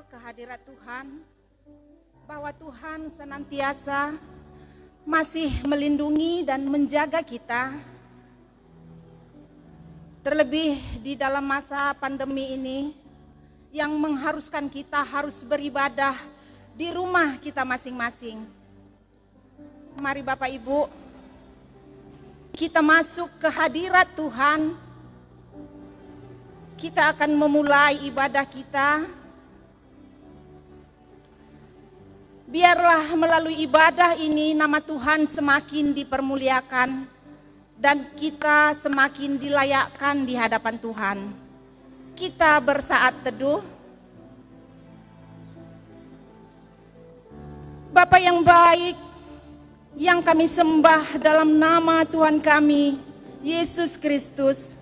ke hadirat Tuhan, bahwa Tuhan senantiasa masih melindungi dan menjaga kita. Terlebih di dalam masa pandemi ini yang mengharuskan kita harus beribadah di rumah kita masing-masing. Mari Bapak Ibu, kita masuk ke hadirat Tuhan. Kita akan memulai ibadah kita. Biarlah melalui ibadah ini nama Tuhan semakin dipermuliakan dan kita semakin dilayakkan di hadapan Tuhan. Kita bersaat teduh. Bapa yang baik, yang kami sembah dalam nama Tuhan kami, Yesus Kristus.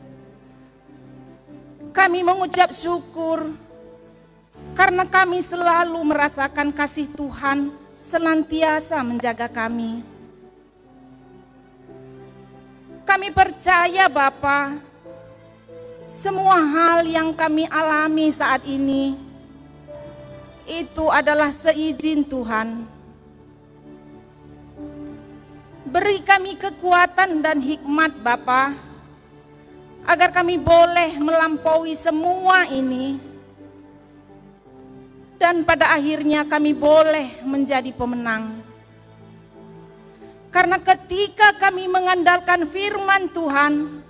Kami mengucap syukur karena kami selalu merasakan kasih Tuhan senantiasa menjaga kami. Kami percaya Bapa, semua hal yang kami alami saat ini itu adalah seizin Tuhan. Beri kami kekuatan dan hikmat Bapa, agar kami boleh melampaui semua ini dan pada akhirnya kami boleh menjadi pemenang. Karena ketika kami mengandalkan firman Tuhan,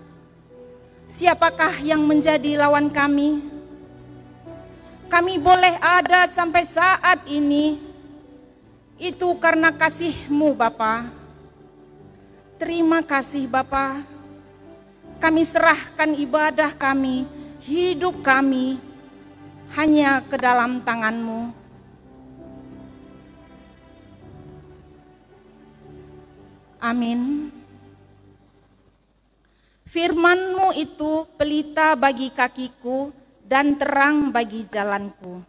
siapakah yang menjadi lawan kami? Kami boleh ada sampai saat ini, itu karena kasih-Mu Bapa. Terima kasih Bapa. Kami serahkan ibadah kami, hidup kami hanya ke dalam tangan-Mu. Amin. Firman-Mu itu pelita bagi kakiku dan terang bagi jalanku.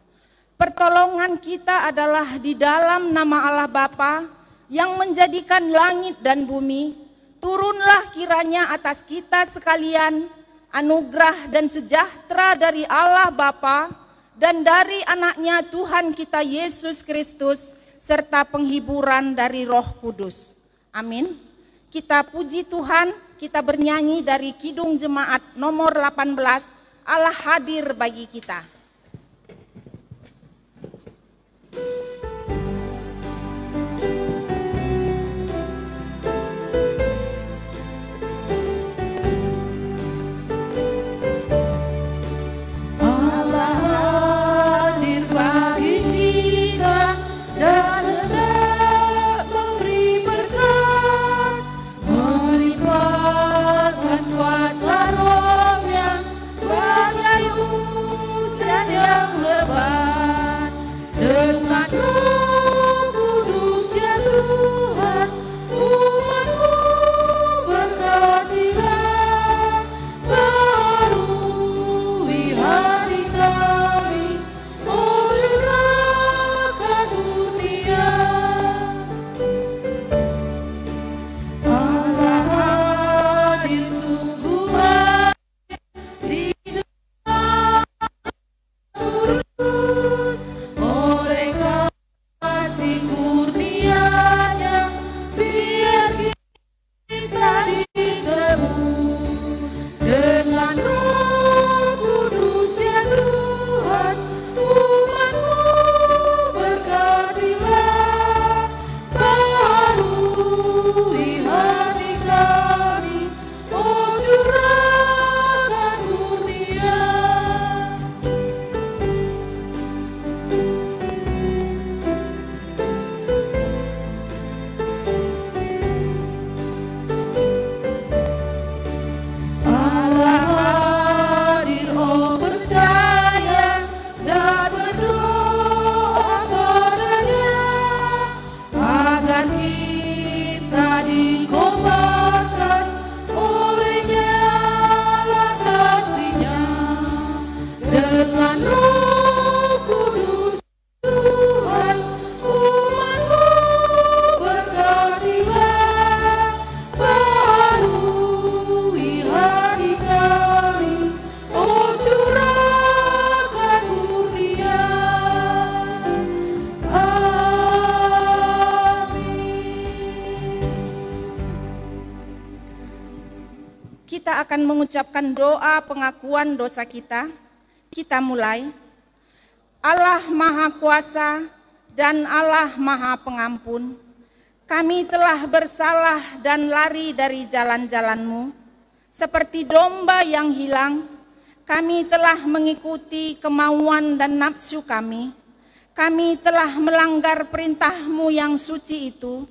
Pertolongan kita adalah di dalam nama Allah Bapa yang menjadikan langit dan bumi. Turunlah kiranya atas kita sekalian anugerah dan sejahtera dari Allah Bapa dan dari anaknya Tuhan kita Yesus Kristus serta penghiburan dari Roh Kudus. Amin. Kita puji Tuhan, kita bernyanyi dari Kidung Jemaat nomor 18, Allah hadir bagi kita. Kuasa Roh yang bagai hujan akan mengucapkan doa pengakuan dosa kita. Kita mulai. Allah Maha Kuasa dan Allah Maha Pengampun, kami telah bersalah dan lari dari jalan-jalan-Mu. Seperti domba yang hilang, kami telah mengikuti kemauan dan nafsu kami. Kami telah melanggar perintah-Mu yang suci itu.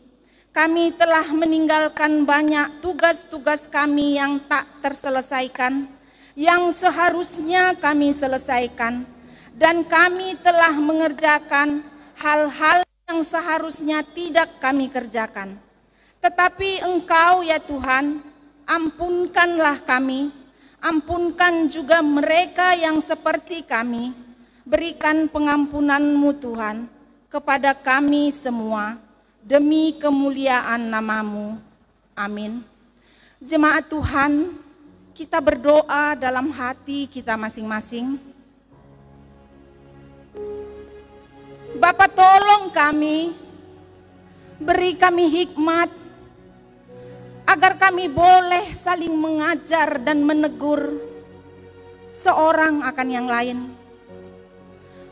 Kami telah meninggalkan banyak tugas-tugas kami yang tak terselesaikan, yang seharusnya kami selesaikan. Dan kami telah mengerjakan hal-hal yang seharusnya tidak kami kerjakan. Tetapi Engkau ya Tuhan, ampunkanlah kami, ampunkan juga mereka yang seperti kami. Berikan pengampunan-Mu Tuhan kepada kami semua, demi kemuliaan nama-Mu. Amin. Jemaat Tuhan, kita berdoa dalam hati kita masing-masing. Bapa, tolong kami, beri kami hikmat, agar kami boleh saling mengajar dan menegur seorang akan yang lain.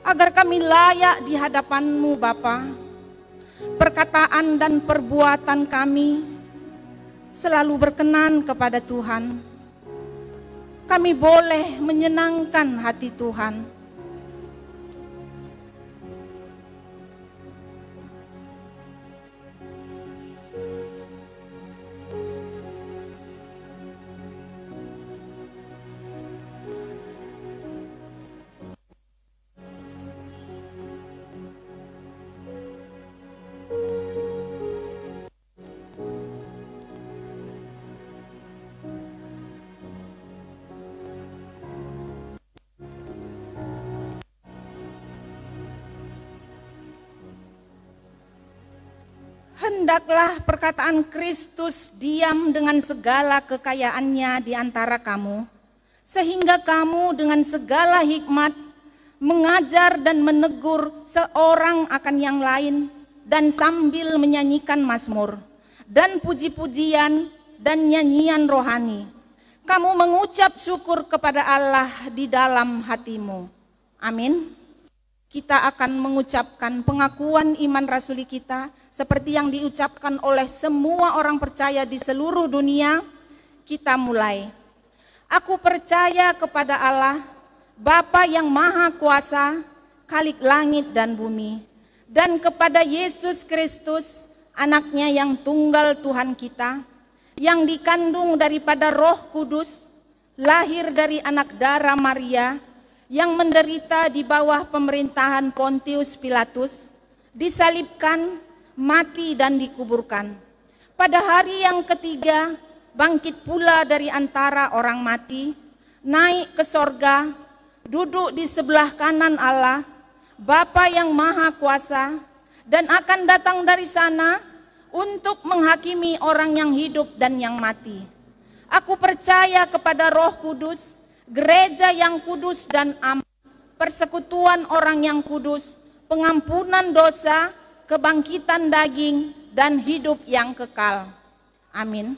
Agar kami layak di hadapan-Mu Bapa. Perkataan dan perbuatan kami selalu berkenan kepada Tuhan. Kami boleh menyenangkan hati Tuhan. Hendaklah perkataan Kristus diam dengan segala kekayaannya di antara kamu, sehingga kamu dengan segala hikmat mengajar dan menegur seorang akan yang lain, dan sambil menyanyikan mazmur dan puji-pujian dan nyanyian rohani, kamu mengucap syukur kepada Allah di dalam hatimu. Amin. Kita akan mengucapkan pengakuan iman rasuli kita seperti yang diucapkan oleh semua orang percaya di seluruh dunia. Kita mulai. Aku percaya kepada Allah, Bapa yang Maha Kuasa, Khalik langit dan bumi, dan kepada Yesus Kristus, anaknya yang tunggal Tuhan kita, yang dikandung daripada Roh Kudus, lahir dari anak darah Maria, yang menderita di bawah pemerintahan Pontius Pilatus, disalibkan, mati dan dikuburkan. Pada hari yang ketiga, bangkit pula dari antara orang mati, naik ke sorga, duduk di sebelah kanan Allah, Bapa yang Maha Kuasa, dan akan datang dari sana untuk menghakimi orang yang hidup dan yang mati. Aku percaya kepada Roh Kudus, gereja yang kudus dan aman, persekutuan orang yang kudus, pengampunan dosa, kebangkitan daging, dan hidup yang kekal. Amin.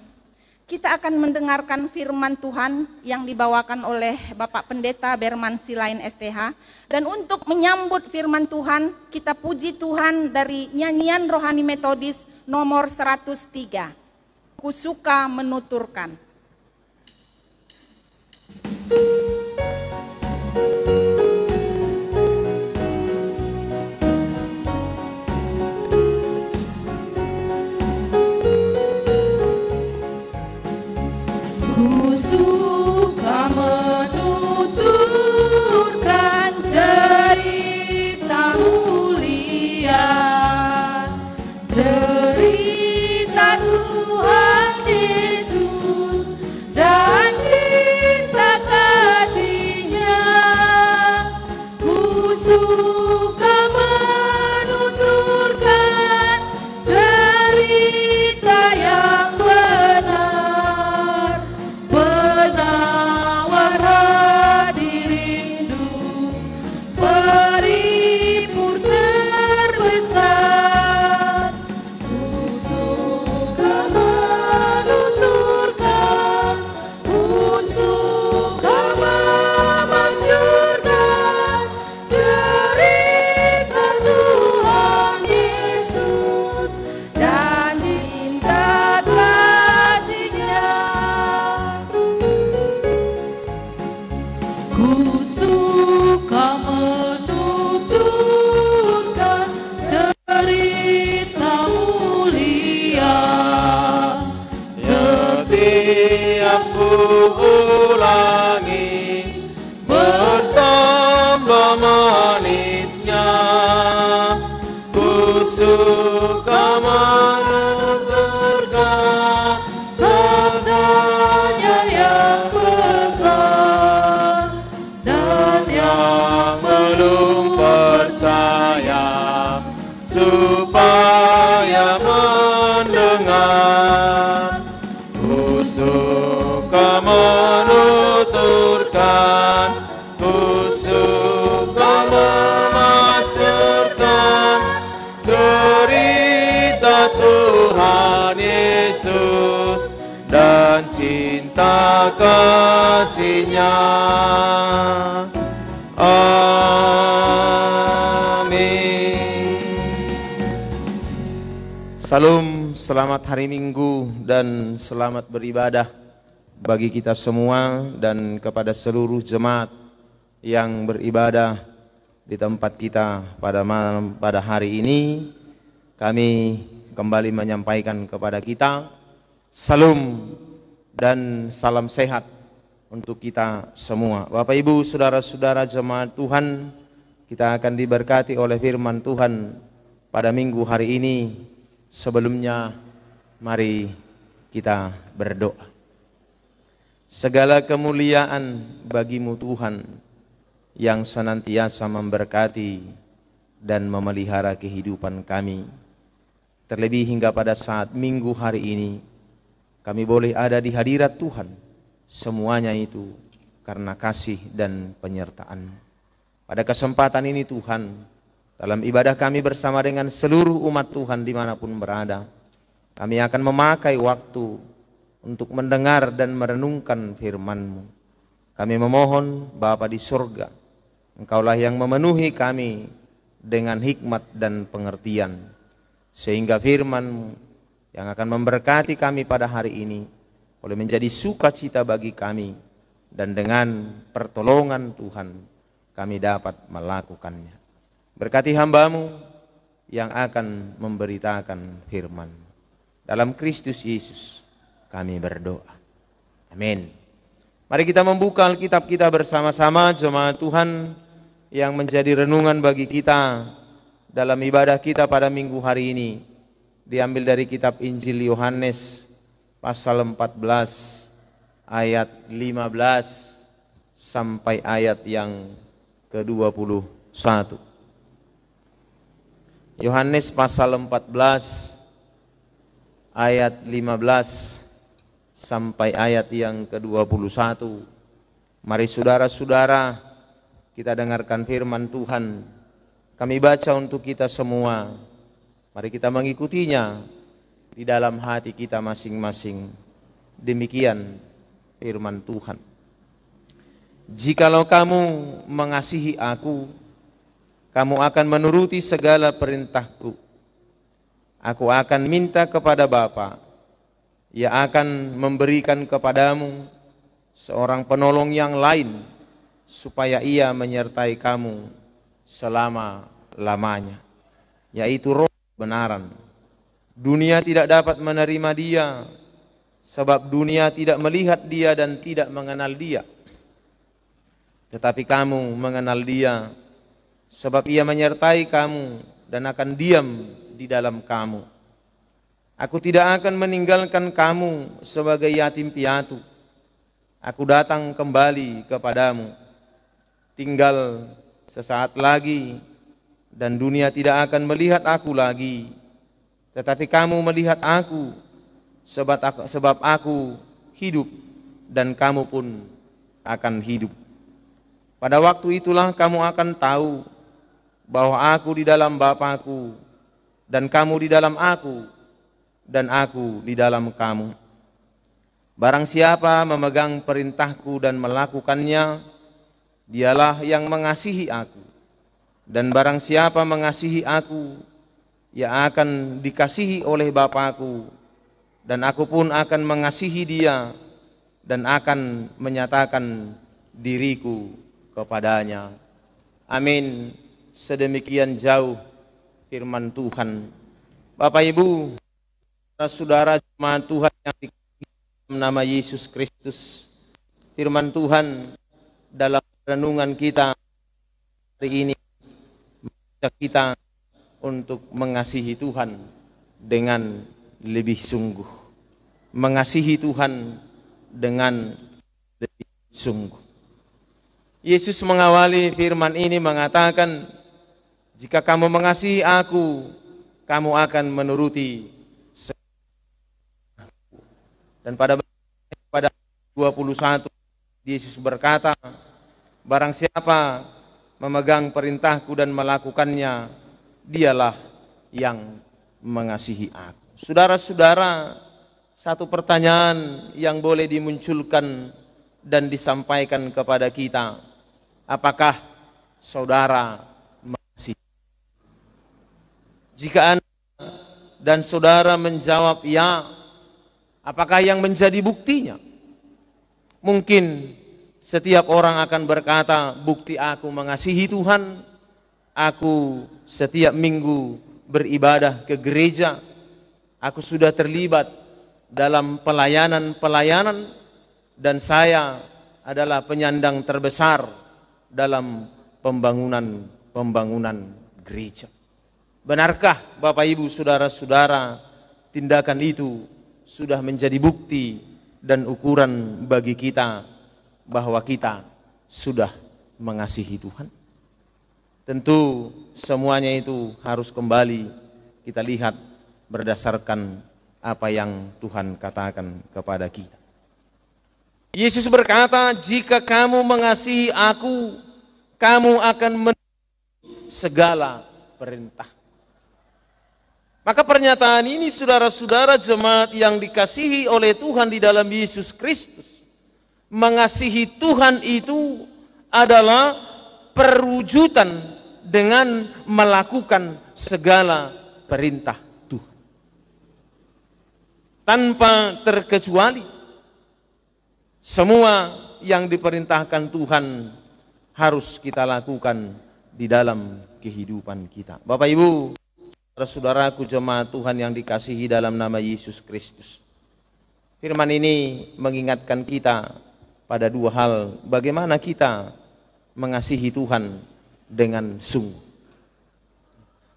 Kita akan mendengarkan firman Tuhan yang dibawakan oleh Bapak Pendeta Berman Silain STH. Dan untuk menyambut firman Tuhan, kita puji Tuhan dari nyanyian rohani metodis nomor 103. Ku suka menuturkan. suka menuturkan sabdanya yang besar, dan yang belum percaya supaya mendengar. Ku suka menuturkan, ku suka memasyurkan cerita Tuhan Yesus dan cinta kasih-Nya. Amin. Salam, selamat hari Minggu dan selamat beribadah bagi kita semua dan kepada seluruh jemaat yang beribadah di tempat kita pada hari ini. Kami kembali menyampaikan kepada kita salam dan salam sehat untuk kita semua. Bapak Ibu, saudara-saudara jemaat Tuhan, kita akan diberkati oleh firman Tuhan pada minggu hari ini. Sebelumnya mari kita berdoa. Segala kemuliaan bagimu Tuhan yang senantiasa memberkati dan memelihara kehidupan kami. Terlebih hingga pada saat minggu hari ini kami boleh ada di hadirat Tuhan. Semuanya itu karena kasih dan penyertaan. Pada kesempatan ini Tuhan, dalam ibadah kami bersama dengan seluruh umat Tuhan dimanapun berada, kami akan memakai waktu untuk mendengar dan merenungkan firman-Mu. Kami memohon Bapa di surga, Engkaulah yang memenuhi kami dengan hikmat dan pengertian, sehingga firman-Mu yang akan memberkati kami pada hari ini boleh menjadi sukacita bagi kami, dan dengan pertolongan Tuhan kami dapat melakukannya. Berkati hamba-Mu yang akan memberitakan firman. Dalam Kristus Yesus kami berdoa. Amin. Mari kita membuka Alkitab kita bersama-sama jemaat Tuhan yang menjadi renungan bagi kita dalam ibadah kita pada minggu hari ini. Diambil dari kitab Injil Yohanes pasal 14 ayat 15 sampai ayat yang ke-21. Yohanes pasal 14 ayat 15 sampai ayat yang ke-21. Mari saudara-saudara kita dengarkan firman Tuhan. Kami baca untuk kita semua. Mari kita mengikutinya di dalam hati kita masing-masing. Demikian firman Tuhan. Jikalau kamu mengasihi aku, kamu akan menuruti segala perintahku. Aku akan minta kepada Bapa, Ia akan memberikan kepadamu seorang penolong yang lain, supaya Ia menyertai kamu selama-lamanya, yaitu Roh kebenaran. Dunia tidak dapat menerima Dia, sebab dunia tidak melihat Dia dan tidak mengenal Dia. Tetapi kamu mengenal Dia, sebab Ia menyertai kamu dan akan diam di dalam kamu. Aku tidak akan meninggalkan kamu sebagai yatim piatu. Aku datang kembali kepadamu. Tinggal sesaat lagi dan dunia tidak akan melihat aku lagi. Tetapi kamu melihat aku, sebab aku hidup dan kamu pun akan hidup. Pada waktu itulah kamu akan tahu bahwa aku di dalam Bapa-Ku dan kamu di dalam aku dan aku di dalam kamu. Barang siapa memegang perintahku dan melakukannya, dialah yang mengasihi aku. Dan barang siapa mengasihi aku, ia akan dikasihi oleh Bapa-Ku, dan aku pun akan mengasihi dia dan akan menyatakan diriku kepadanya. Amin. Sedemikian jauh firman Tuhan. Bapak Ibu, saudara jemaat Tuhan yang dikasihi dalam nama Yesus Kristus, firman Tuhan dalam renungan kita hari ini mengajak kita untuk mengasihi Tuhan dengan lebih sungguh. Mengasihi Tuhan dengan lebih sungguh. Yesus mengawali firman ini mengatakan, jika kamu mengasihi aku, kamu akan menuruti. Dan pada 21, Yesus berkata, barang siapa memegang perintahku dan melakukannya, dialah yang mengasihi aku. Saudara-saudara, satu pertanyaan yang boleh dimunculkan dan disampaikan kepada kita, apakah saudara mengasihi? Jika Anda dan saudara menjawab ya, apakah yang menjadi buktinya? Mungkin setiap orang akan berkata, bukti aku mengasihi Tuhan, aku setiap minggu beribadah ke gereja, aku sudah terlibat dalam pelayanan-pelayanan, dan saya adalah penyandang terbesar dalam pembangunan gereja. Benarkah Bapak Ibu saudara-saudara, tindakan itu sudah menjadi bukti dan ukuran bagi kita bahwa kita sudah mengasihi Tuhan? Tentu semuanya itu harus kembali kita lihat berdasarkan apa yang Tuhan katakan kepada kita. Yesus berkata, jika kamu mengasihi aku, kamu akan menuruti segala perintah. Maka pernyataan ini, saudara-saudara jemaat yang dikasihi oleh Tuhan di dalam Yesus Kristus, mengasihi Tuhan itu adalah perwujudan dengan melakukan segala perintah Tuhan. Tanpa terkecuali, semua yang diperintahkan Tuhan harus kita lakukan di dalam kehidupan kita. Bapak Ibu, saudaraku jemaat Tuhan yang dikasihi dalam nama Yesus Kristus, firman ini mengingatkan kita pada dua hal. Bagaimana kita mengasihi Tuhan dengan sungguh.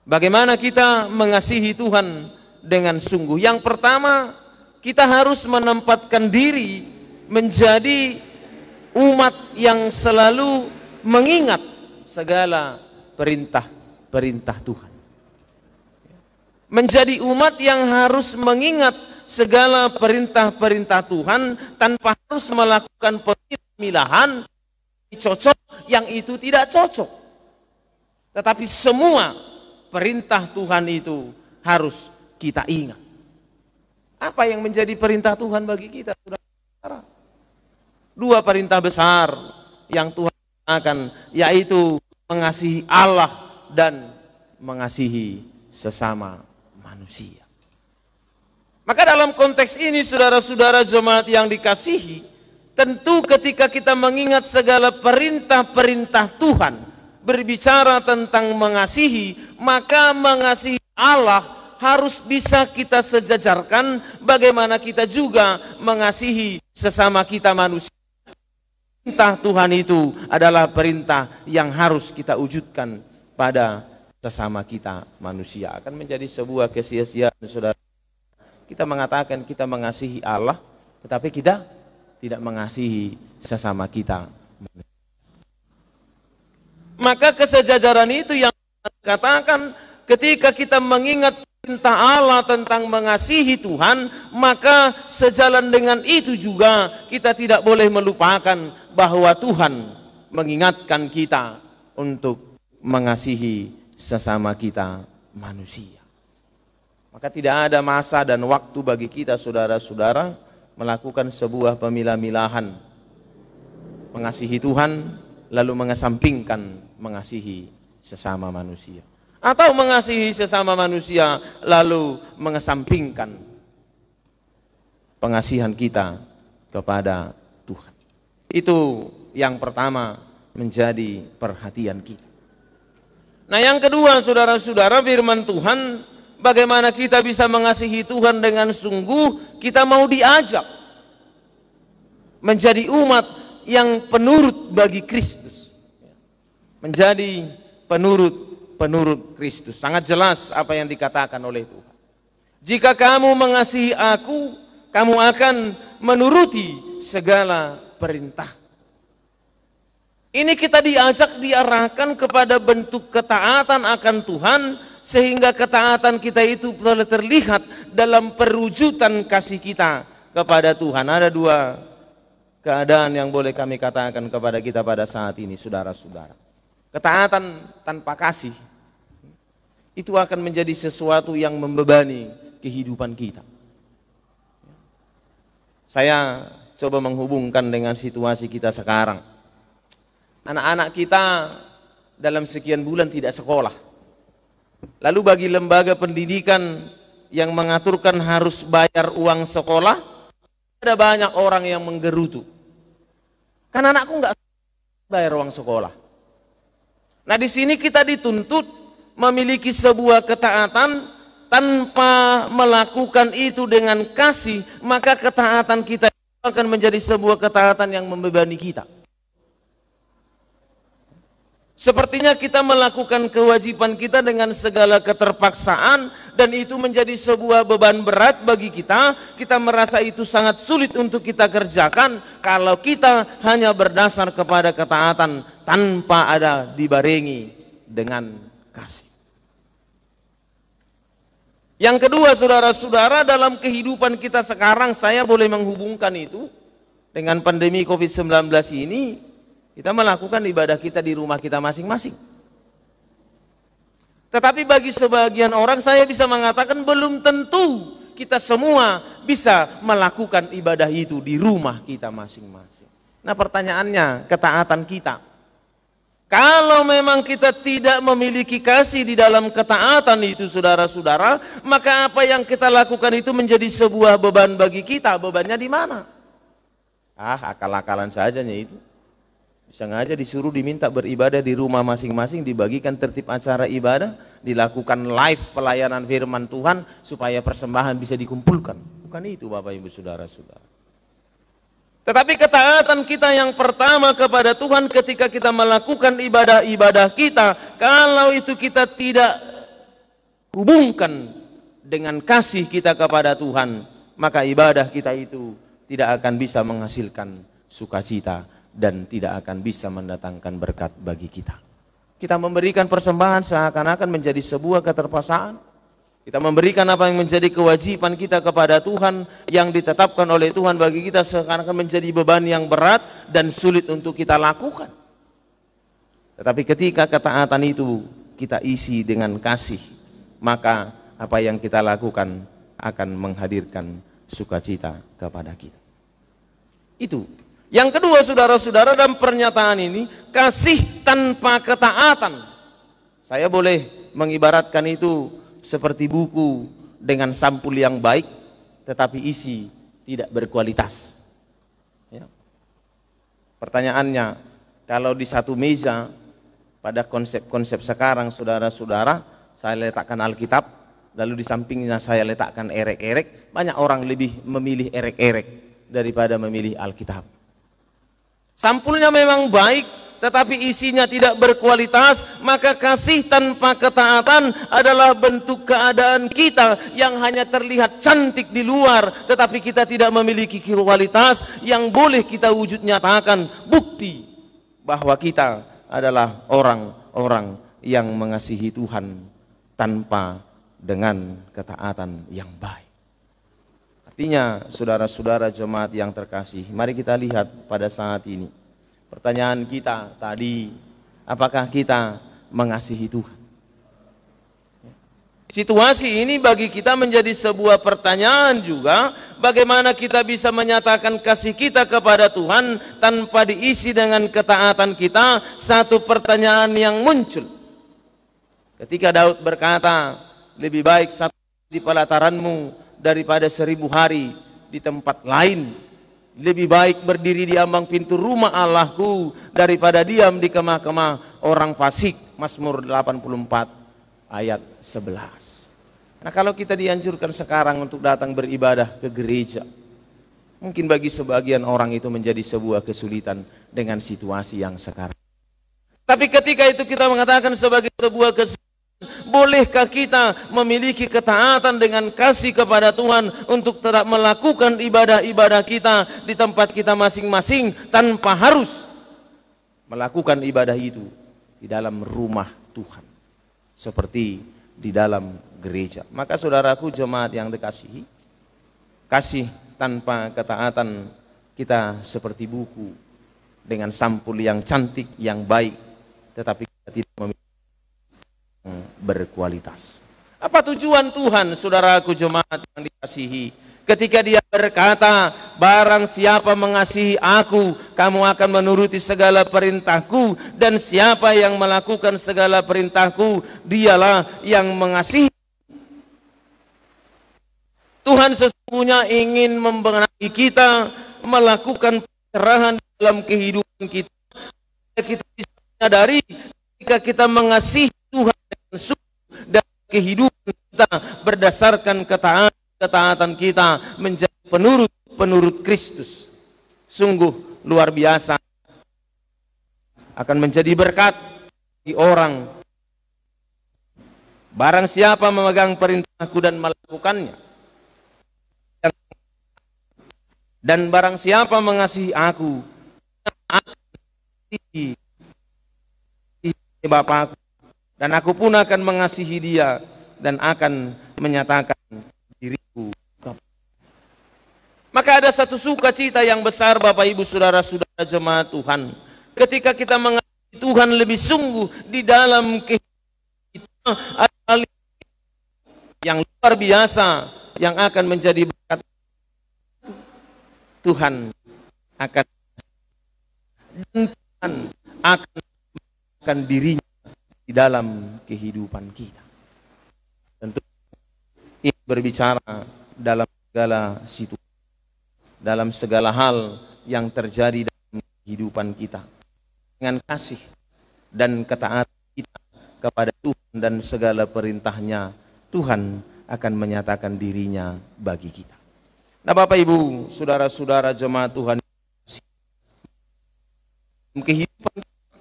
Bagaimana kita mengasihi Tuhan dengan sungguh. Yang pertama, kita harus menempatkan diri menjadi umat yang selalu mengingat segala perintah-perintah Tuhan. Menjadi umat yang harus mengingat segala perintah-perintah Tuhan tanpa harus melakukan pemilah-milahan cocok yang itu tidak cocok. Tetapi semua perintah Tuhan itu harus kita ingat. Apa yang menjadi perintah Tuhan bagi kita, saudara? Dua perintah besar yang Tuhan akan, yaitu mengasihi Allah dan mengasihi sesama manusia. Maka dalam konteks ini, saudara-saudara jemaat yang dikasihi, tentu ketika kita mengingat segala perintah-perintah Tuhan berbicara tentang mengasihi, maka mengasihi Allah harus bisa kita sejajarkan bagaimana kita juga mengasihi sesama kita manusia. Perintah Tuhan itu adalah perintah yang harus kita wujudkan pada sesama kita manusia. Akan menjadi sebuah kesia-siaan, saudara, kita mengatakan kita mengasihi Allah, tetapi kita tidak mengasihi sesama kita. Maka kesejajaran itu yang katakan, ketika kita mengingat perintah Allah tentang mengasihi Tuhan, maka sejalan dengan itu juga kita tidak boleh melupakan bahwa Tuhan mengingatkan kita untuk mengasihi sesama kita manusia. Maka tidak ada masa dan waktu bagi kita, saudara-saudara, melakukan sebuah pemilah-milahan, mengasihi Tuhan lalu mengesampingkan mengasihi sesama manusia, atau mengasihi sesama manusia lalu mengesampingkan pengasihan kita kepada Tuhan. Itu yang pertama menjadi perhatian kita. Nah, yang kedua, saudara-saudara, firman Tuhan, bagaimana kita bisa mengasihi Tuhan dengan sungguh. Kita mau diajak menjadi umat yang penurut bagi Kristus, menjadi penurut penurut Kristus. Sangat jelas apa yang dikatakan oleh Tuhan. Jika kamu mengasihi aku, kamu akan menuruti segala perintah. Ini kita diarahkan kepada bentuk ketaatan akan Tuhan, sehingga ketaatan kita itu boleh terlihat dalam perwujudan kasih kita kepada Tuhan. Ada dua keadaan yang boleh kami katakan kepada kita pada saat ini, saudara-saudara. Ketaatan tanpa kasih itu akan menjadi sesuatu yang membebani kehidupan kita. Saya coba menghubungkan dengan situasi kita sekarang. Anak-anak kita dalam sekian bulan tidak sekolah. Lalu bagi lembaga pendidikan yang mengaturkan harus bayar uang sekolah, ada banyak orang yang menggerutu. Kan anakku nggak bayar uang sekolah. Nah, di sini kita dituntut memiliki sebuah ketaatan tanpa melakukan itu dengan kasih, maka ketaatan kita akan menjadi sebuah ketaatan yang membebani kita. Sepertinya kita melakukan kewajiban kita dengan segala keterpaksaan, dan itu menjadi sebuah beban berat bagi kita. Kita merasa itu sangat sulit untuk kita kerjakan kalau kita hanya berdasar kepada ketaatan tanpa ada dibarengi dengan kasih. Yang kedua, saudara-saudara, dalam kehidupan kita sekarang, saya boleh menghubungkan itu dengan pandemi COVID-19 ini. Kita melakukan ibadah kita di rumah kita masing-masing. Tetapi bagi sebagian orang, saya bisa mengatakan belum tentu kita semua bisa melakukan ibadah itu di rumah kita masing-masing. Nah, pertanyaannya, ketaatan kita. Kalau memang kita tidak memiliki kasih di dalam ketaatan itu, saudara-saudara, maka apa yang kita lakukan itu menjadi sebuah beban bagi kita. Bebannya di mana? Akal-akalan sajanya itu. Sengaja disuruh diminta beribadah di rumah masing-masing, dibagikan tertib acara ibadah, dilakukan live pelayanan firman Tuhan supaya persembahan bisa dikumpulkan. Bukan itu, Bapak Ibu Saudara-saudara. Tetapi ketaatan kita yang pertama kepada Tuhan ketika kita melakukan ibadah-ibadah kita, kalau itu kita tidak hubungkan dengan kasih kita kepada Tuhan, maka ibadah kita itu tidak akan bisa menghasilkan sukacita dan tidak akan bisa mendatangkan berkat bagi kita. Kita memberikan persembahan seakan-akan menjadi sebuah keterpaksaan. Kita memberikan apa yang menjadi kewajiban kita kepada Tuhan, yang ditetapkan oleh Tuhan bagi kita, seakan-akan menjadi beban yang berat dan sulit untuk kita lakukan. Tetapi ketika ketaatan itu kita isi dengan kasih, maka apa yang kita lakukan akan menghadirkan sukacita kepada kita. Itu. Yang kedua, saudara-saudara, dalam pernyataan ini, kasih tanpa ketaatan. Saya boleh mengibaratkan itu seperti buku dengan sampul yang baik, tetapi isi tidak berkualitas. Ya. Pertanyaannya, kalau di satu meja, pada konsep-konsep sekarang, saudara-saudara, saya letakkan Alkitab, lalu di sampingnya saya letakkan erek-erek, banyak orang lebih memilih erek-erek daripada memilih Alkitab. Sampulnya memang baik, tetapi isinya tidak berkualitas, maka kasih tanpa ketaatan adalah bentuk keadaan kita yang hanya terlihat cantik di luar, tetapi kita tidak memiliki kualitas yang boleh kita wujud nyatakan, bukti bahwa kita adalah orang-orang yang mengasihi Tuhan tanpa dengan ketaatan yang baik. Artinya, saudara-saudara jemaat yang terkasih, mari kita lihat pada saat ini. Pertanyaan kita tadi, apakah kita mengasihi Tuhan? Situasi ini bagi kita menjadi sebuah pertanyaan juga, bagaimana kita bisa menyatakan kasih kita kepada Tuhan tanpa diisi dengan ketaatan kita. Satu pertanyaan yang muncul. Ketika Daud berkata, lebih baik satu di pelataranmu daripada 1000 hari di tempat lain. Lebih baik berdiri di ambang pintu rumah Allahku daripada diam di kemah-kemah orang fasik. Mazmur 84 ayat 11. Nah, kalau kita dianjurkan sekarang untuk datang beribadah ke gereja, mungkin bagi sebagian orang itu menjadi sebuah kesulitan dengan situasi yang sekarang. Tapi ketika itu kita mengatakan sebagai sebuah kesulitan, bolehkah kita memiliki ketaatan dengan kasih kepada Tuhan untuk tetap melakukan ibadah-ibadah kita di tempat kita masing-masing tanpa harus melakukan ibadah itu di dalam rumah Tuhan seperti di dalam gereja. Maka saudaraku jemaat yang dikasihi, kasih tanpa ketaatan kita seperti buku dengan sampul yang cantik, yang baik, tetapi kita tidak memiliki yang berkualitas. Apa tujuan Tuhan, saudaraku jemaat yang dikasihi, ketika Dia berkata, barang siapa mengasihi aku, kamu akan menuruti segala perintahku, dan siapa yang melakukan segala perintahku, dialah yang mengasihi. Tuhan sesungguhnya ingin membenahi kita, melakukan pencerahan dalam kehidupan kita. Kita bisa menyadari ketika kita mengasihi Tuhan dengan sungguh dan kehidupan kita berdasarkan ketaatan kita menjadi penurut Kristus. Sungguh luar biasa, akan menjadi berkat bagi orang. Barang siapa memegang perintahku dan melakukannya, dan barang siapa mengasihi aku, akan mengasihi Bapakku, dan aku pun akan mengasihi dia dan akan menyatakan diriku. Maka ada satu sukacita yang besar Bapak Ibu Saudara-saudara jemaat Tuhan, ketika kita mengasihi Tuhan lebih sungguh di dalam kehidupan kita, ada yang luar biasa yang akan menjadi berkat. Tuhan akan dan Tuhan akan dirinya di dalam kehidupan kita. Tentu ini berbicara dalam segala situasi, dalam segala hal yang terjadi dalam kehidupan kita. Dengan kasih dan ketaatan kita kepada Tuhan dan segala perintahnya, Tuhan akan menyatakan dirinya bagi kita. Nah Bapak Ibu, saudara-saudara jemaat Tuhan, kehidupan kita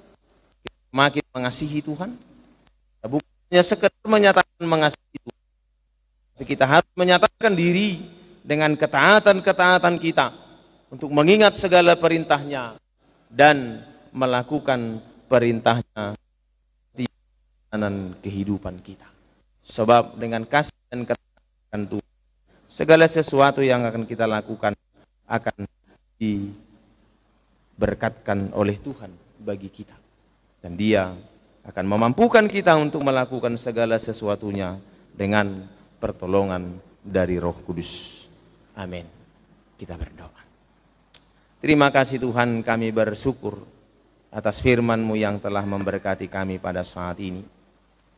makin mengasihi Tuhan, bukan hanya sekedar menyatakan mengasihi Tuhan, tapi kita harus menyatakan diri dengan ketaatan-ketaatan kita untuk mengingat segala perintahnya dan melakukan perintahnya di dalam kehidupan kita. Sebab dengan kasih dan ketaatan Tuhan, segala sesuatu yang akan kita lakukan akan diberkatkan oleh Tuhan bagi kita. Dan Dia akan memampukan kita untuk melakukan segala sesuatunya dengan pertolongan dari Roh Kudus. Amin. Kita berdoa. Terima kasih Tuhan, kami bersyukur atas firman-Mu yang telah memberkati kami pada saat ini.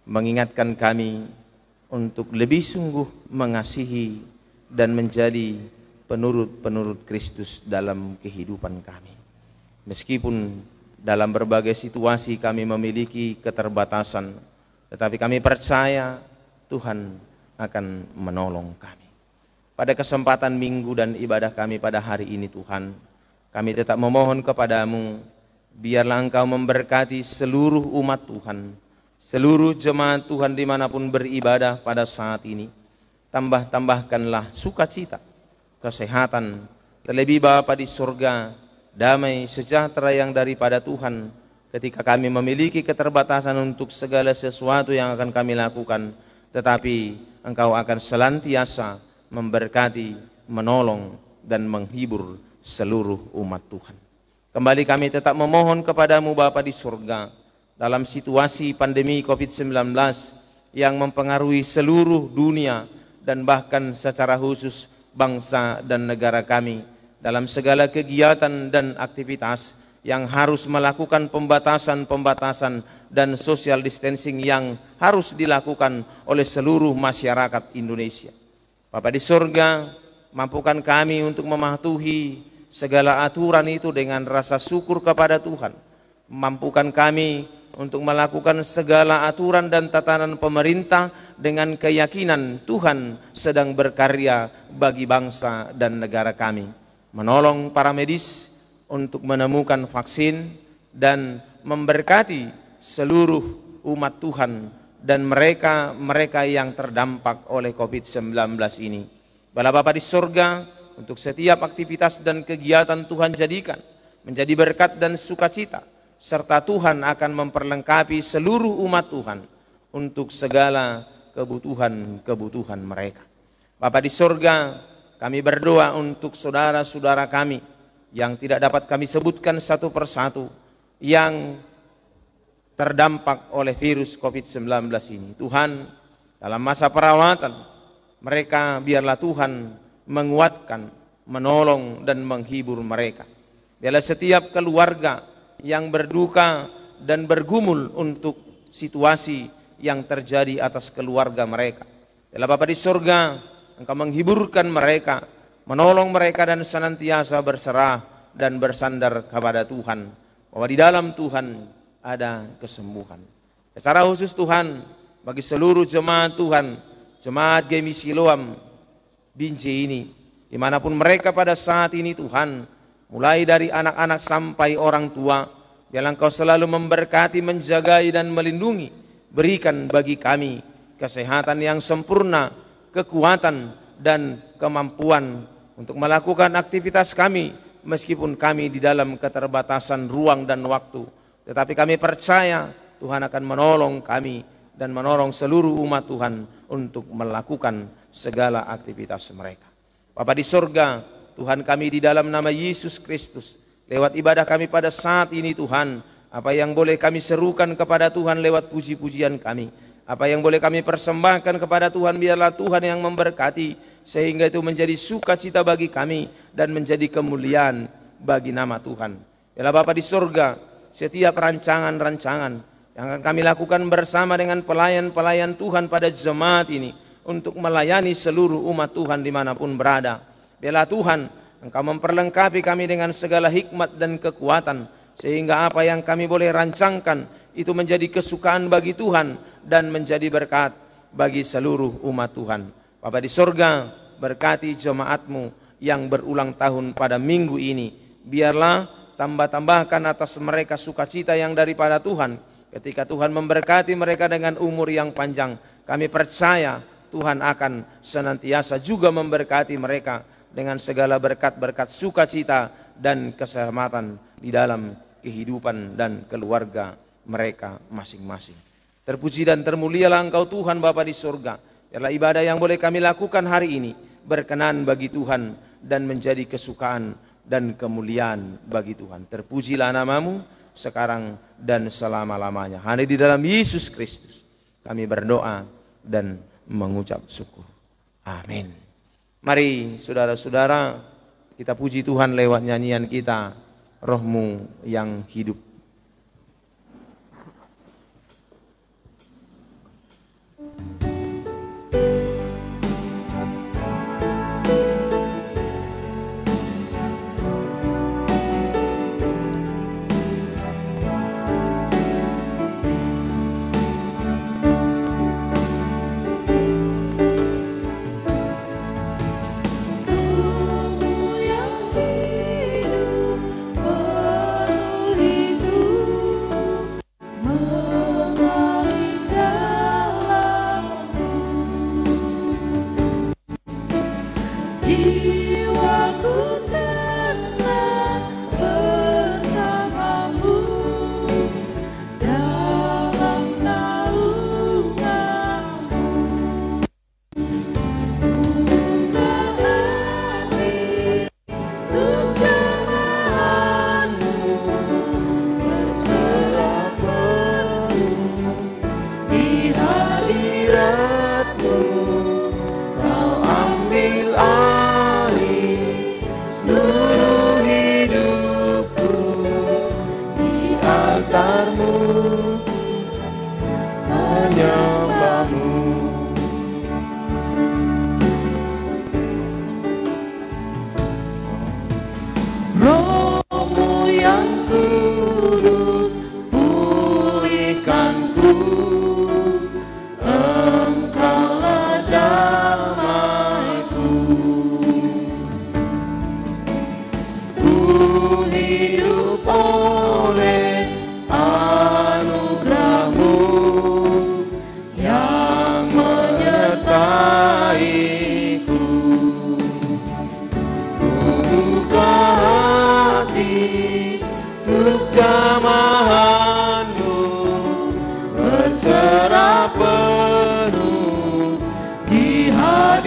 Mengingatkan kami untuk lebih sungguh mengasihi dan menjadi penurut-penurut Kristus dalam kehidupan kami. Meskipun dalam berbagai situasi kami memiliki keterbatasan, tetapi kami percaya Tuhan akan menolong kami. Pada kesempatan minggu dan ibadah kami pada hari ini Tuhan, kami tetap memohon kepadamu, biarlah Engkau memberkati seluruh umat Tuhan, seluruh jemaat Tuhan dimanapun beribadah pada saat ini. Tambahkanlah sukacita, kesehatan, terlebih Bapa di surga, damai sejahtera yang daripada Tuhan ketika kami memiliki keterbatasan untuk segala sesuatu yang akan kami lakukan, tetapi Engkau akan senantiasa memberkati, menolong, dan menghibur seluruh umat Tuhan. Kembali kami tetap memohon kepadamu Bapa di surga, dalam situasi pandemi COVID-19 yang mempengaruhi seluruh dunia, dan bahkan secara khusus bangsa dan negara kami, dalam segala kegiatan dan aktivitas yang harus melakukan pembatasan dan social distancing yang harus dilakukan oleh seluruh masyarakat Indonesia. Bapa di surga, mampukan kami untuk mematuhi segala aturan itu dengan rasa syukur kepada Tuhan. Mampukan kami untuk melakukan segala aturan dan tatanan pemerintah dengan keyakinan Tuhan sedang berkarya bagi bangsa dan negara kami, menolong para medis untuk menemukan vaksin dan memberkati seluruh umat Tuhan dan mereka yang terdampak oleh COVID-19 ini. Bala Bapa di surga, untuk setiap aktivitas dan kegiatan Tuhan jadikan menjadi berkat dan sukacita, serta Tuhan akan memperlengkapi seluruh umat Tuhan untuk segala kebutuhan mereka. Bapa di surga, kami berdoa untuk saudara-saudara kami yang tidak dapat kami sebutkan satu persatu, yang terdampak oleh virus COVID-19 ini. Tuhan, dalam masa perawatan mereka, biarlah Tuhan menguatkan, menolong dan menghibur mereka. Biarlah setiap keluarga yang berduka dan bergumul untuk situasi yang terjadi atas keluarga mereka, biarlah Bapa di surga, Engkau menghiburkan mereka, menolong mereka dan senantiasa berserah dan bersandar kepada Tuhan, bahwa di dalam Tuhan ada kesembuhan. Secara khusus Tuhan, bagi seluruh jemaat Tuhan, jemaat GMI Siloam Binjai ini, dimanapun mereka pada saat ini Tuhan, mulai dari anak-anak sampai orang tua, biarlah Engkau selalu memberkati, menjagai dan melindungi. Berikan bagi kami kesehatan yang sempurna, kekuatan dan kemampuan untuk melakukan aktivitas kami, meskipun kami di dalam keterbatasan ruang dan waktu. Tetapi kami percaya Tuhan akan menolong kami dan menolong seluruh umat Tuhan untuk melakukan segala aktivitas mereka. Bapa di surga, Tuhan kami di dalam nama Yesus Kristus, lewat ibadah kami pada saat ini Tuhan, apa yang boleh kami serukan kepada Tuhan lewat puji-pujian kami, apa yang boleh kami persembahkan kepada Tuhan, biarlah Tuhan yang memberkati, sehingga itu menjadi sukacita bagi kami dan menjadi kemuliaan bagi nama Tuhan. Biarlah Bapa di surga, setiap rancangan-rancangan yang akan kami lakukan bersama dengan pelayan-pelayan Tuhan pada jemaat ini untuk melayani seluruh umat Tuhan dimanapun berada, biarlah Tuhan Engkau memperlengkapi kami dengan segala hikmat dan kekuatan, sehingga apa yang kami boleh rancangkan itu menjadi kesukaan bagi Tuhan dan menjadi berkat bagi seluruh umat Tuhan. Bapa di surga, berkati jemaat-Mu yang berulang tahun pada minggu ini, biarlah tambah-tambahkan atas mereka sukacita yang daripada Tuhan. Ketika Tuhan memberkati mereka dengan umur yang panjang, kami percaya Tuhan akan senantiasa juga memberkati mereka dengan segala berkat-berkat sukacita dan keselamatan di dalam kehidupan dan keluarga mereka masing-masing. Terpuji dan termulialah Engkau Tuhan Bapa di surga. Biarlah ibadah yang boleh kami lakukan hari ini berkenan bagi Tuhan dan menjadi kesukaan dan kemuliaan bagi Tuhan. Terpujilah nama-Mu sekarang dan selama-lamanya. Hanya di dalam Yesus Kristus kami berdoa dan mengucap syukur. Amin. Mari saudara-saudara, kita puji Tuhan lewat nyanyian kita, Roh-Mu yang hidup. Kau ambil alih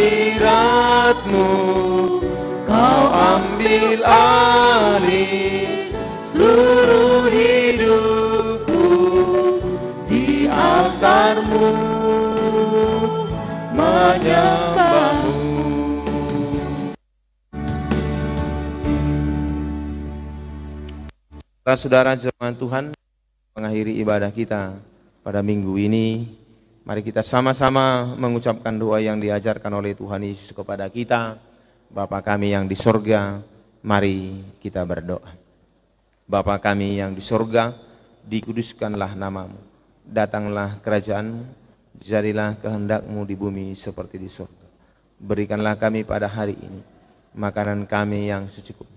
hadirat-Mu, Kau ambil alih seluruh hidupku di altar-Mu, menyembah-Mu. Saudara jemaat Tuhan, mengakhiri ibadah kita pada minggu ini, mari kita sama-sama mengucapkan doa yang diajarkan oleh Tuhan Yesus kepada kita. Bapa kami yang di sorga, mari kita berdoa. Bapa kami yang di sorga, dikuduskanlah namamu, datanglah kerajaan-Mu, jadilah kehendak-Mu di bumi seperti di sorga. Berikanlah kami pada hari ini makanan kami yang secukupnya,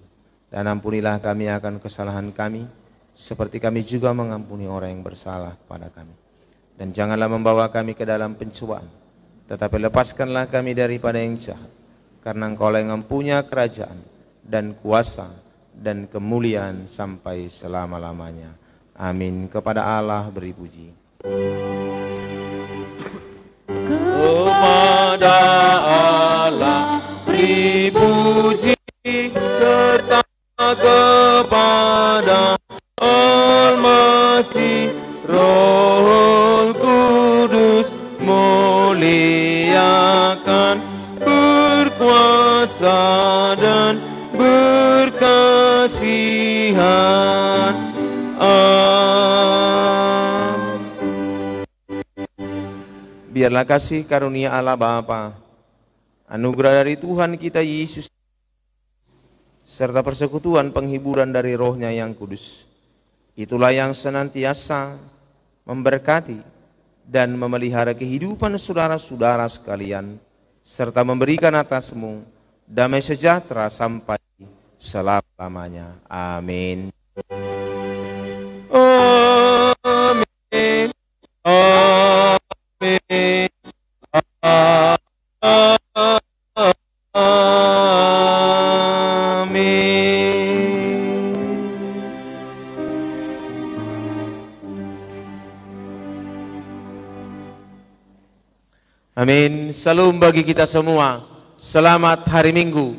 dan ampunilah kami akan kesalahan kami, seperti kami juga mengampuni orang yang bersalah kepada kami. Dan janganlah membawa kami ke dalam pencobaan, tetapi lepaskanlah kami daripada yang jahat. Karena Engkau yang mempunyai kerajaan dan kuasa dan kemuliaan sampai selama-lamanya. Amin. Kepada Allah beri puji. Kepada Allah beri puji serta kepada Al-Masih, Roh Kudus muliakan, berkuasa dan berkasihan. Biarlah kasih karunia Allah Bapa, anugerah dari Tuhan kita Yesus, serta persekutuan penghiburan dari Roh-Nya yang kudus, itulah yang senantiasa memberkati dan memelihara kehidupan saudara-saudara sekalian, serta memberikan atasmu damai sejahtera sampai selama-lamanya. Amin. Amin. Amin. Amin. Salam bagi kita semua. Selamat hari Minggu.